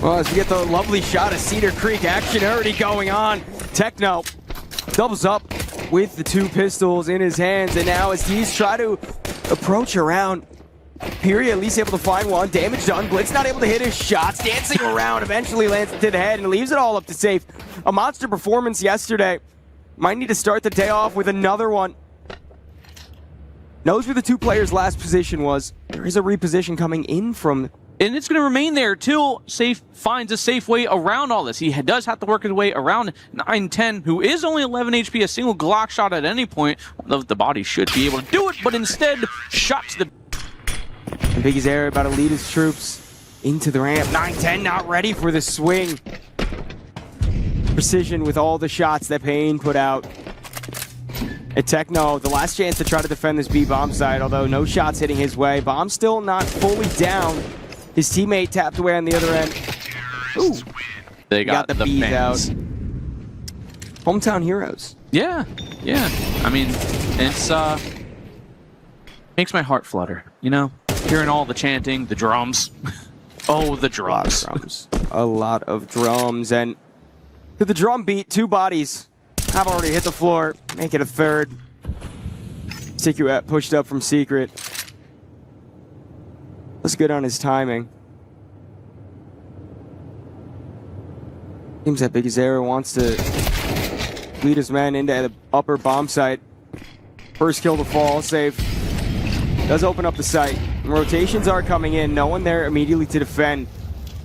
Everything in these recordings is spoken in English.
Well, as we get the lovely shot of Cedar Creek action already going on, Techno doubles up with the 2 pistols in his hands, and now as these try to approach around, Piri at least able to find one. Damage done. Blitz not able to hit his shots. Dancing around, eventually lands it to the head and leaves it all up to safe. A monster performance yesterday. Might need to start the day off with another one. Knows where the 2 players' last position was. There is a reposition coming in from... And it's going to remain there till Safe finds a safe way around all this. He does have to work his way around 910, who is only 11 HP. A single Glock shot at any point. The body should be able to do it, but instead, shot to the... And Biggie's area about to lead his troops into the ramp. 910 not ready for the swing. Precision with all the shots that paiN put out. And Techno, the last chance to try to defend this B-bomb side, although no shots hitting his way. Bomb still not fully down. His teammate tapped away on the other end. Ooh. They got the bees fans out. Hometown heroes. Yeah. I mean, it's makes my heart flutter, you know? Hearing all the chanting, the drums. Oh, the drums. A lot of drums. And to the drum beat, 2 bodies have already hit the floor. Make it a 3rd. Sikuet pushed up from Secret. Looks good on his timing. Seems that Big Azera wants to lead his men into the upper bomb site. First kill to fall, safe. Does open up the site. Rotations are coming in. No one there immediately to defend.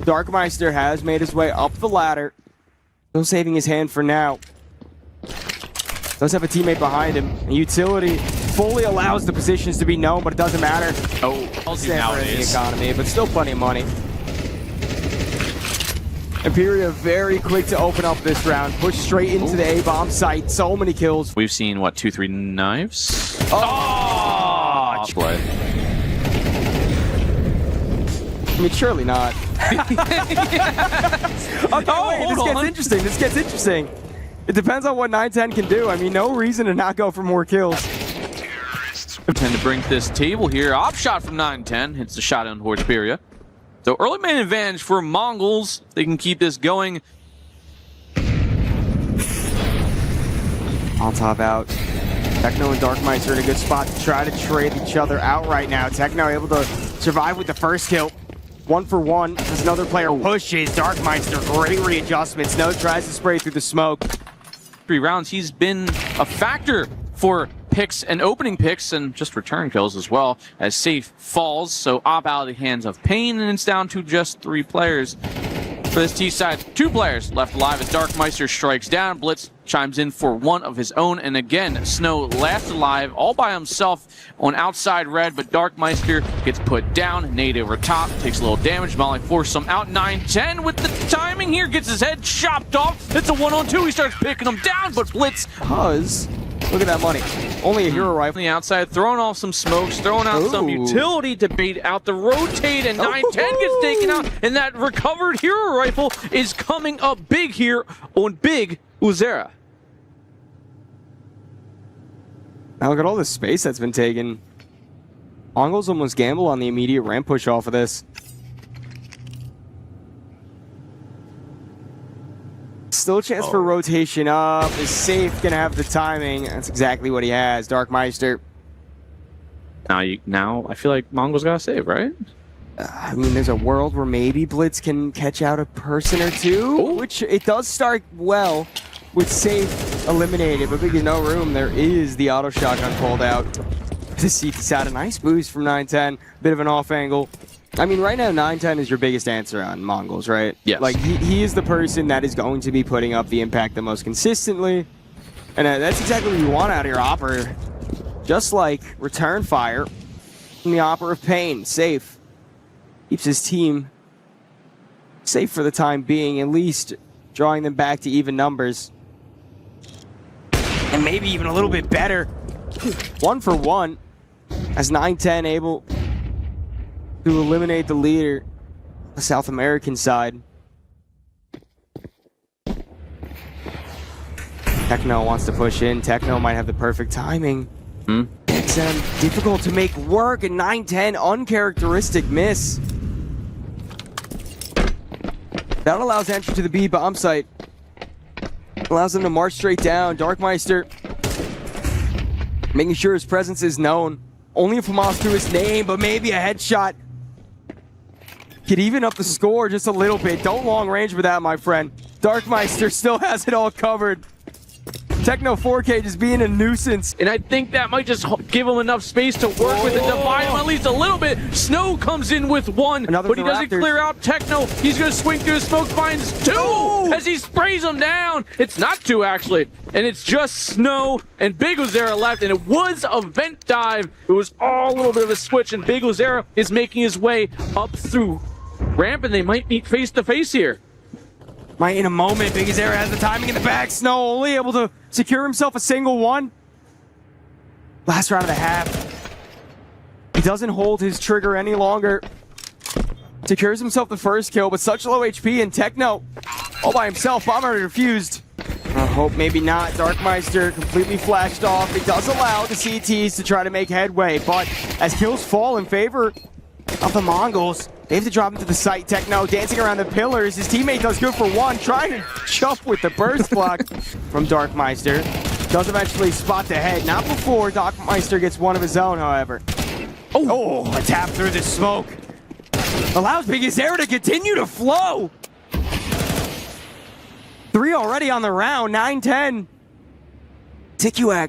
Darkmeister has made his way up the ladder. Still saving his hand for now. Does have a teammate behind him. And utility fully allows the positions to be known, but it doesn't matter. Oh, nowadays. The economy, but still plenty of money. Imperia very quick to open up this round. Push straight into the A-bomb site. So many kills. We've seen, what, 2-3 knives? Oh! Play. I mean, surely not. Okay, wait, this gets interesting. It depends on what 910 can do. I mean, no reason to not go for more kills. Tend to bring to this table here. Op shot from 910. Hits the shot on towards Piria. So early man advantage for Mongolz. They can keep this going. I'll top out. Techno and Darkmeister in a good spot to try to trade each other out right now. Techno able to survive with the first kill. 1 for 1 as another player pushes. Darkmeister, great readjustments. No tries to spray through the smoke. 3 rounds, he's been a factor for picks and opening picks and just return kills as well as Safe falls. So op out of the hands of paiN, and it's down to just 3 players. For this T side, 2 players left alive as Darkmeister strikes down. Blitz chimes in for 1 of his own, and again, Snow last alive all by himself on outside red, but Darkmeister gets put down. Nade over top, takes a little damage. Molly forces him out. 910 with the timing here, gets his head chopped off. It's a 1-on-2. He starts picking him down, but Blitz look at that money. Only a hero rifle. On the outside, throwing off some smokes, throwing out some utility to bait out the rotate, and 910 gets taken out, and that recovered hero rifle is coming up big here on Big Uzera. Now look at all the space that's been taken. Mongolz almost gamble on the immediate ramp push off of this. Still a chance for rotation up. Is Safe gonna have the timing? That's exactly what he has. Darkmeister. Now I feel like Mongolz got to save, right? I mean, there's a world where maybe Blitz can catch out a person or 2, which it does start well with Safe eliminated, but because no room, there is the auto shotgun pulled out. This CT had a nice boost from 910, bit of an off angle. I mean, right now, 910 is your biggest answer on Mongolz, right? Yes. Like, he is the person that is going to be putting up the impact the most consistently. And that's exactly what you want out of your Opper. Just like return fire from the Opper of paiN. Safe. Keeps his team safe for the time being, at least drawing them back to even numbers. And maybe even a little bit better. 1 for 1. As 910 able to eliminate the leader, the South American side. Techno wants to push in. Techno might have the perfect timing. It's difficult to make work, and 910 uncharacteristic miss. That allows entry to the B bomb site. Allows them to march straight down. Darkmeister making sure his presence is known. Only a FAMAS through his name, but maybe a headshot could even up the score just a little bit. Don't long range with that, my friend. Darkmeister still has it all covered. Techno 4K just being a nuisance. And I think that might just give him enough space to work with and divide him at least a little bit. Snow comes in with one, but he doesn't clear out Techno. He's going to swing through his smoke, finds two as he sprays him down. It's not two, actually. And it's just Snow and Big Ozera left, and it was a vent dive. It was all a little bit of a switch, and Big Ozera is making his way up through ramp, and they might meet face to face here. Might in a moment. Big Ozera has the timing in the back. Snow only able to secure himself a single one. Last round of the half. He doesn't hold his trigger any longer. Secures himself the first kill, but such low HP, and Techno all by himself. Bomber refused. I hope maybe not. Darkmeister completely flashed off. It does allow the CTs to try to make headway, but as kills fall in favor of the Mongols, they have to drop into the site. Techno dancing around the pillars. His teammate does good for one, trying to jump with the burst block from Darkmeister. Does eventually spot the head. Not before Darkmeister gets one of his own, however. Oh, a tap through the smoke. Allows Big Ozera to continue to flow. 3 already on the round, 9-10. TiKUAK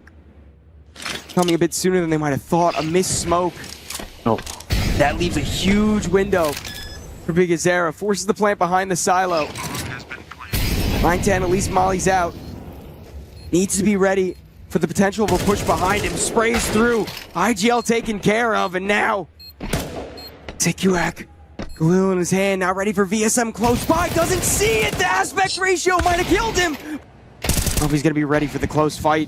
coming a bit sooner than they might have thought. A missed smoke. That leaves a huge window for Big Ozera. Forces the plant behind the silo. 9-10, at least Molly's out. Needs to be ready for the potential of a push behind him. Sprays through. IGL taken care of, and now TiKUAK, glue in his hand, now ready for VSM close by. Doesn't see it. The aspect ratio might have killed him. I don't know if he's going to be ready for the close fight.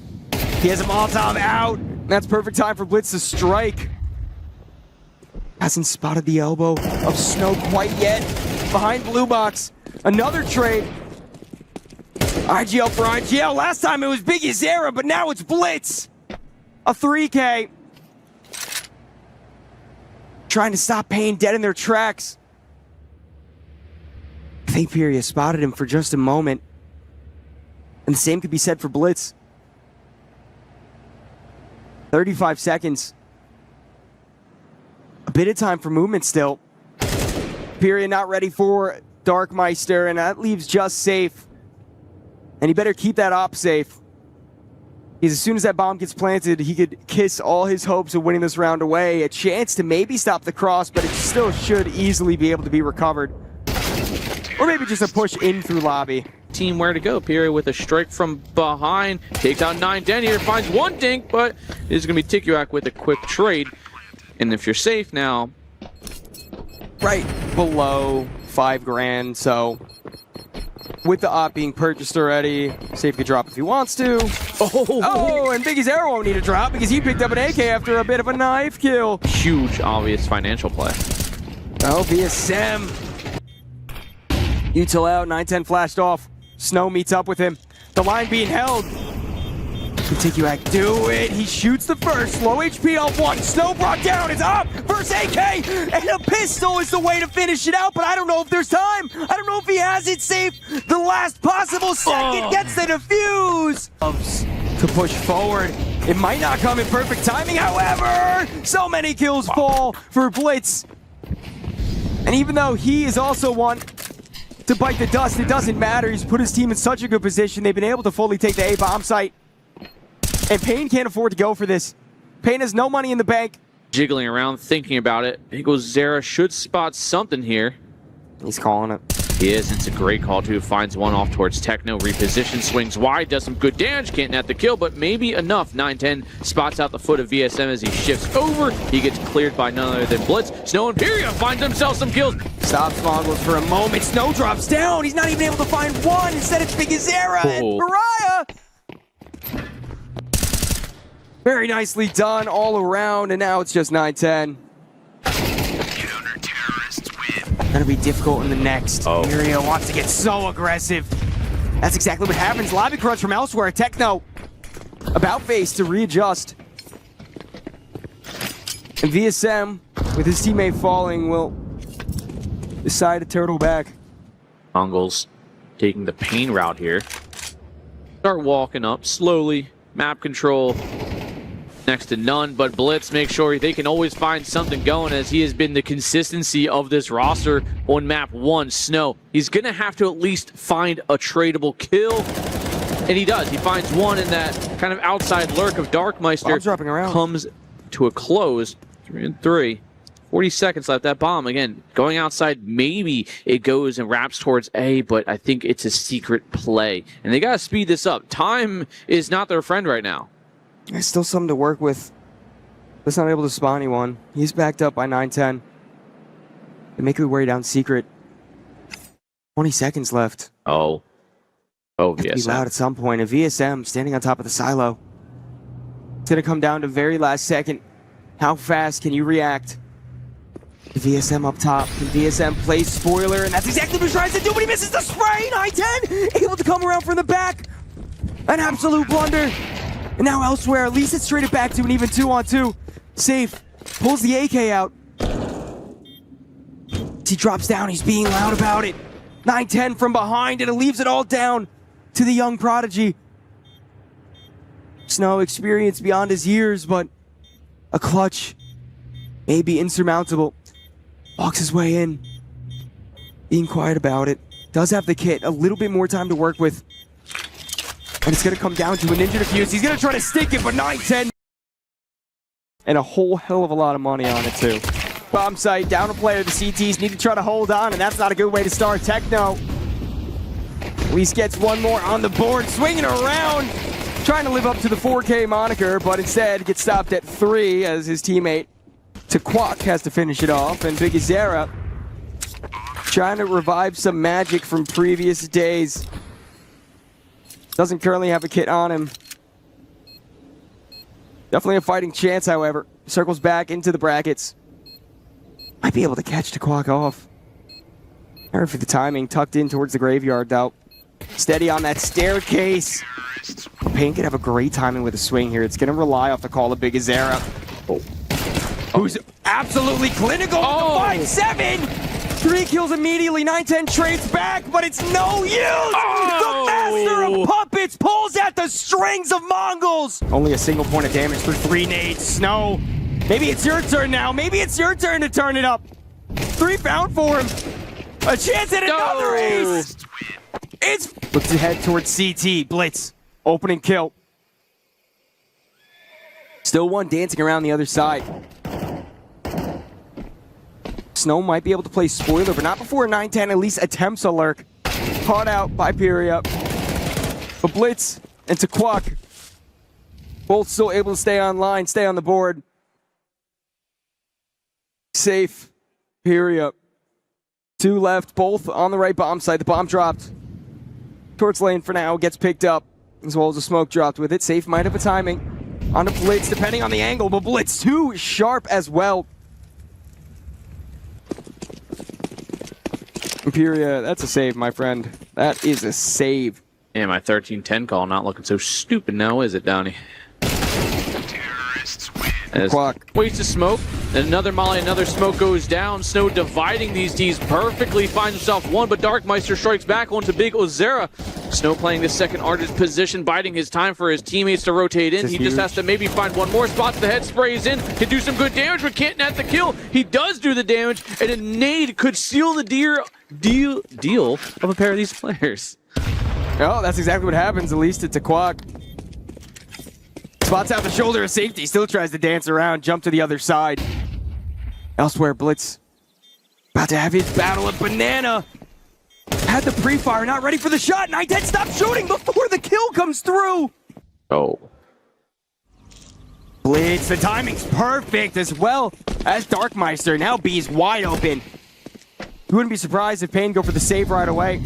He has a Molotov out. That's perfect time for Blitz to strike. Hasn't spotted the elbow of Snow quite yet. Behind Blue Box. Another trade. IGL for IGL. Last time it was Big Ozera, but now it's Blitz. A 3K. Trying to stop paiN dead in their tracks. I think Furia spotted him for just a moment. And the same could be said for Blitz. 35 seconds. A bit of time for movement still. Furia not ready for Darkmeister, and that leaves just safe. And he better keep that op safe. Because as soon as that bomb gets planted, he could kiss all his hopes of winning this round away. A chance to maybe stop the cross, but it still should easily be able to be recovered. Or maybe just a push in through lobby. Team where to go. Furia with a strike from behind. Takes out 9-10 here. Finds one dink, but it is going to be TiKUAK with a quick trade. And if you're safe now, right below 5 grand, so with the op being purchased already, safe could drop if he wants to. Oh, and Big Ozera won't need a drop because he picked up an AK after a bit of a knife kill. Huge, obvious financial play. Oh, VSM. Util out, 9-10 flashed off. Snow meets up with him. The line being held. Can TiKUAK do it? He shoots the first. Low HP off one. Snow brought down. It's up. First AK. And a pistol is the way to finish it out, but I don't know if there's time. I don't know if he has it safe. The last possible second gets the defuse. To push forward. It might not come in perfect timing. However, so many kills fall for Blitz. And even though he is also one to bite the dust, it doesn't matter. He's put his team in such a good position. They've been able to fully take the A bomb site. And paiN can't afford to go for this. paiN has no money in the bank. Jiggling around, thinking about it. Big Ozera should spot something here. He's calling it. He is. It's a great call, too. Finds one off towards Techno. Reposition, swings wide, does some good damage. Can't net the kill, but maybe enough. 9-10 spots out the foot of VSM as he shifts over. He gets cleared by none other than Blitz. Snow and Furia finds himself some kills. Stops Mongolz for a moment. Snow drops down. He's not even able to find one. Instead, it's Big Ozera and Pariah. Very nicely done all around, and now it's just 9-10. Gonna be difficult in the next. Furia wants to get so aggressive. That's exactly what happens. Lobby crunch from elsewhere. Techno about face to readjust. And VSM, with his teammate falling, will decide to turtle back. Mongolz taking the paiN route here. Start walking up slowly. Map control next to none, but Blitz makes sure they can always find something going, as he has been the consistency of this roster on map 1, Snow. He's going to have to at least find a tradable kill, and he does. He finds one in that kind of outside lurk of Darkmeister. Dropping around. Comes to a close. 3-3. 40 seconds left. That bomb, again, going outside. Maybe it goes and wraps towards A, but I think it's a secret play. And they got to speed this up. Time is not their friend right now. There's still something to work with. But not able to spawn anyone. He's backed up by 9-10. They make their way down secret. 20 seconds left. Oh, Be loud at some point. A VSM standing on top of the silo. It's going to come down to very last second. How fast can you react? The VSM up top. And VSM plays spoiler, and that's exactly what he tries to do, but he misses the spray! 9-10! Able to come around from the back. An absolute blunder. And now elsewhere, at least it's traded back to an even 2-on-2. Safe. Pulls the AK out. He drops down, he's being loud about it. 9-10 from behind, and it leaves it all down to the young prodigy. Snow experience beyond his years, but a clutch may be insurmountable. Walks his way in, being quiet about it. Does have the kit, a little bit more time to work with. And it's going to come down to a ninja defuse. He's going to try to stick it, but 9-10. And a whole hell of a lot of money on it, too. Bomb site, down a player. The CTs need to try to hold on, and that's not a good way to start. Techno at least gets one more on the board. Swinging around, trying to live up to the 4K moniker, but instead gets stopped at 3 as his teammate TheMongolz has to finish it off. And Big Azera trying to revive some magic from previous days. Doesn't currently have a kit on him. Definitely a fighting chance, however. Circles back into the brackets. Might be able to catch TheMongolz off. Sorry for the timing. Tucked in towards the graveyard, though. Steady on that staircase. paiN could have a great timing with a swing here. It's going to rely off the call of Big Azera. Who's absolutely clinical with the 5-7! 3 kills immediately, 9-10 trades back, but it's no use! The master of puppets pulls at the strings of Mongolz! Only a single point of damage through 3 nades. Snow, maybe it's your turn now. Maybe it's your turn to turn it up. 3 found for him. A chance at another ace! It's... Looks ahead towards CT. Blitz. Opening kill. Still one dancing around the other side. Snow might be able to play spoiler, but not before 9-10 at least attempts a lurk. Caught out by Pyria. But Blitz and TheMongolz both still able to stay online, stay on the board. Safe. Pyria. 2 left, both on the right bomb side. The bomb dropped towards lane for now, gets picked up, as well as a smoke dropped with it. Safe might have a timing on a Blitz, depending on the angle, but Blitz too sharp as well. Pyria, that's a save, my friend. That is a save. Yeah, my 13-10 call not looking so stupid now, is it, Downey? Clock. Waste of smoke. Then another molly, another smoke goes down. Snow dividing these Ds perfectly. Finds himself one, but Darkmeister strikes back onto Big Azera. Snow playing the second artist position, biding his time for his teammates to rotate in. He just has to maybe find one more spot. The head sprays in. Can do some good damage, but can't net the kill. He does do the damage, and a nade could seal the deal of a pair of these players. Oh, that's exactly what happens, at least to TheMongolz. Spots out the shoulder of safety, still tries to dance around, jump to the other side. Elsewhere, Blitz about to have his battle of Banana. Had the pre-fire, not ready for the shot. 9-10 stop shooting before the kill comes through. Oh. Blitz, the timing's perfect as well as Darkmeister. Now B's wide open. You wouldn't be surprised if paiN go for the save right away.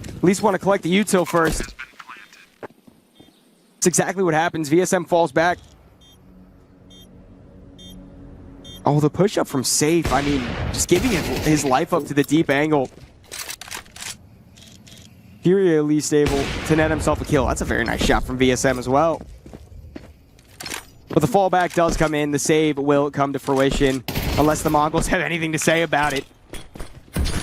At least want to collect the util first. That's exactly what happens. VSM falls back. Oh, the push-up from Safe. I mean, just giving his life up to the deep angle. Pyria at least able to net himself a kill. That's a very nice shot from VSM as well. But the fallback does come in. The save will come to fruition, unless the Mongolz have anything to say about it.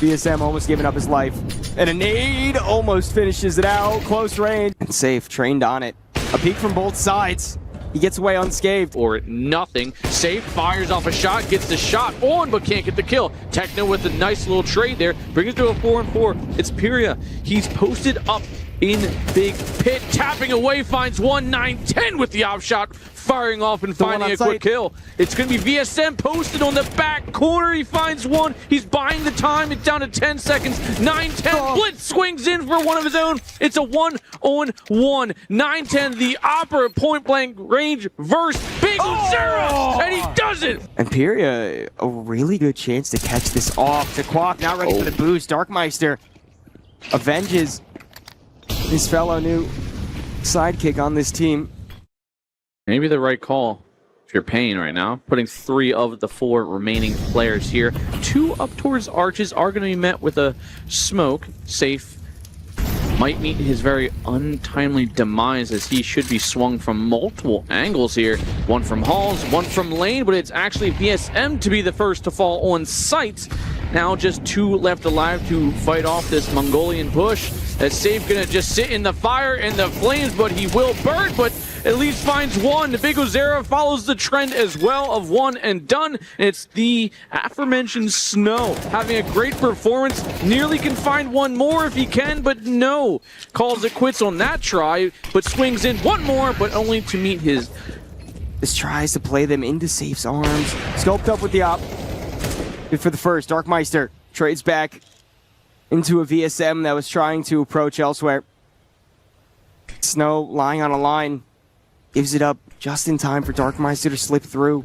BSM almost giving up his life. And a nade almost finishes it out. Close range. And Safe, trained on it. A peek from both sides. He gets away unscathed. Or nothing. Safe fires off a shot, gets the shot on, but can't get the kill. Techno with a nice little trade there, brings it to a 4-4. It's paiN. He's posted up in Big Pit, tapping away, finds 1-9-10 with the op shot, firing off and finding a quick kill. It's going to be VSM posted on the back corner. He finds one. He's buying the time. It's down to 10 seconds. 9-10. Blitz swings in for one of his own. It's a 1-on-1. 9-10, the opera point blank range versus Big Zero, and he does it. And paiN, a really good chance to catch this off. To Quack, now ready for the boost. Darkmeister avenges his fellow new sidekick on this team. Maybe the right call if you're paiN right now. Putting 3 of the 4 remaining players here. 2 up towards Arches are going to be met with a smoke. Safe might meet his very untimely demise, as he should be swung from multiple angles here. One from Halls, one from lane, but it's actually VSM to be the first to fall on sight. Now just 2 left alive to fight off this Mongolian push. That's Safe gonna just sit in the fire and the flames, but he will burn, but at least finds one. The Big Ozera follows the trend as well of 1 and done. It's the aforementioned Snow having a great performance. Nearly can find one more if he can, but no. Calls it quits on that try, but swings in one more, but only to meet his... This tries to play them into Safe's arms. Scoped up with the op. Good for the first. Darkmeister trades back into a VSM that was trying to approach elsewhere. Snow lying on a line. Gives it up just in time for Darkmeister to slip through.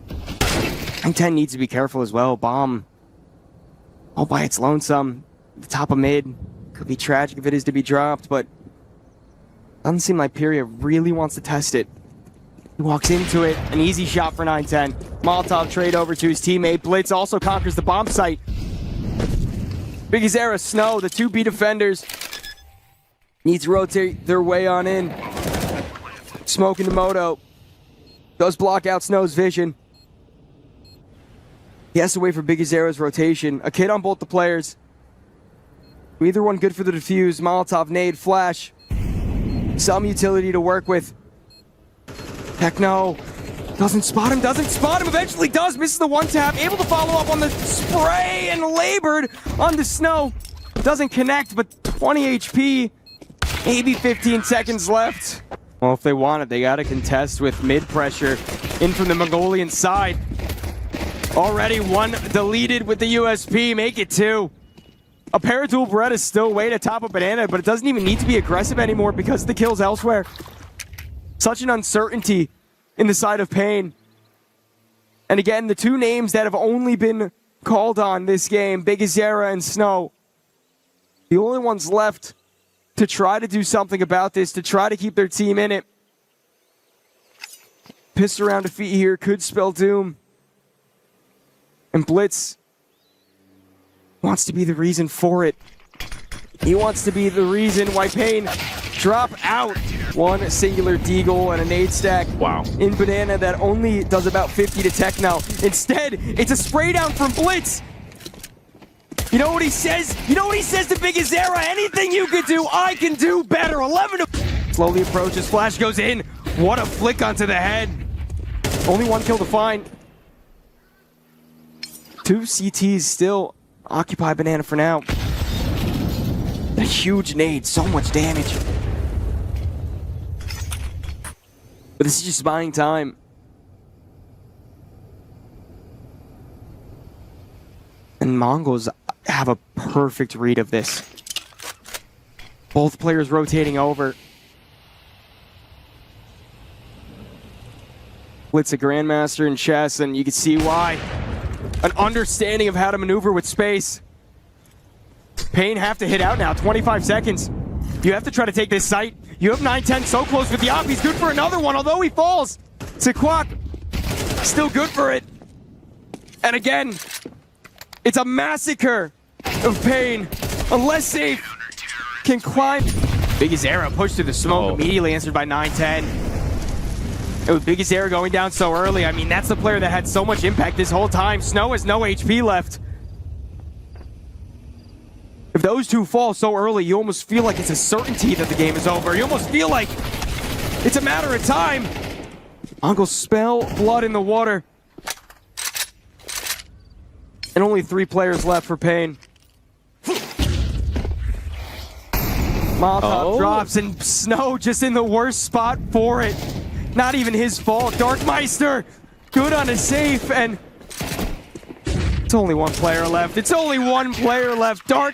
9-10 needs to be careful as well. Bomb all by its lonesome. The top of mid. Could be tragic if it is to be dropped, but doesn't seem like paiN really wants to test it. He walks into it. An easy shot for 9-10. Molotov trade over to his teammate. Blitz also conquers the bomb site. Big Ozera, Snow, the 2 B defenders. Needs to rotate their way on in. Smoke into Moto. Does block out Snow's vision. He has to wait for Big Ozera's rotation. A kid on both the players. Either one good for the defuse. Molotov, nade, flash. Some utility to work with. Techno doesn't spot him, eventually does, misses the 1-tap, able to follow up on the spray and labored on the Snow. Doesn't connect, but 20 HP. Maybe 15 seconds left. Well, if they want it, they got to contest with mid pressure in from the Mongolian side. Already 1 deleted with the USP, make it 2. A Paradual Beretta is still way to top of Banana, but it doesn't even need to be aggressive anymore because of the kills elsewhere. Such an uncertainty in the side of paiN. And again, the 2 names that have only been called on this game, Big Ozera and Snow. The only ones left to try to do something about this, to try to keep their team in it. Pissed around defeat here could spell doom. And Blitz wants to be the reason for it. He wants to be the reason why paiN drop out. 1 singular deagle and a nade stack. Wow. In Banana that only does about 50 to Techno. Instead, it's a spray down from Blitz. You know what he says? You know what he says to Big Ozera? Anything you could do, I can do better. 11 to... Slowly approaches, flash goes in. What a flick onto the head. Only 1 kill to find. 2 CTs still occupy Banana for now. A huge nade, so much damage. But this is just buying time. And Mongolz have a perfect read of this. Both players rotating over. Blitz a Grandmaster in chess, and you can see why. An understanding of how to maneuver with space. paiN have to hit out now, 25 seconds. You have to try to take this site. You have 9-10 so close with the op. He's good for another one, although he falls. Sequoc, still good for it. And again, it's a massacre of paiN. Unless Safe can climb. Big Ozera pushed through the smoke, immediately answered by 9-10. Oh, biggest error going down so early. I mean, that's the player that had so much impact this whole time. Snow has no HP left. If those two fall so early, you almost feel like it's a certainty that the game is over. You almost feel like it's a matter of time. Mongolz spell blood in the water. And only 3 players left for paiN. Molotov drops and Snow just in the worst spot for it. Not even his fault. Darkmeister, good on a safe, and it's only one player left. It's only one player left. Dark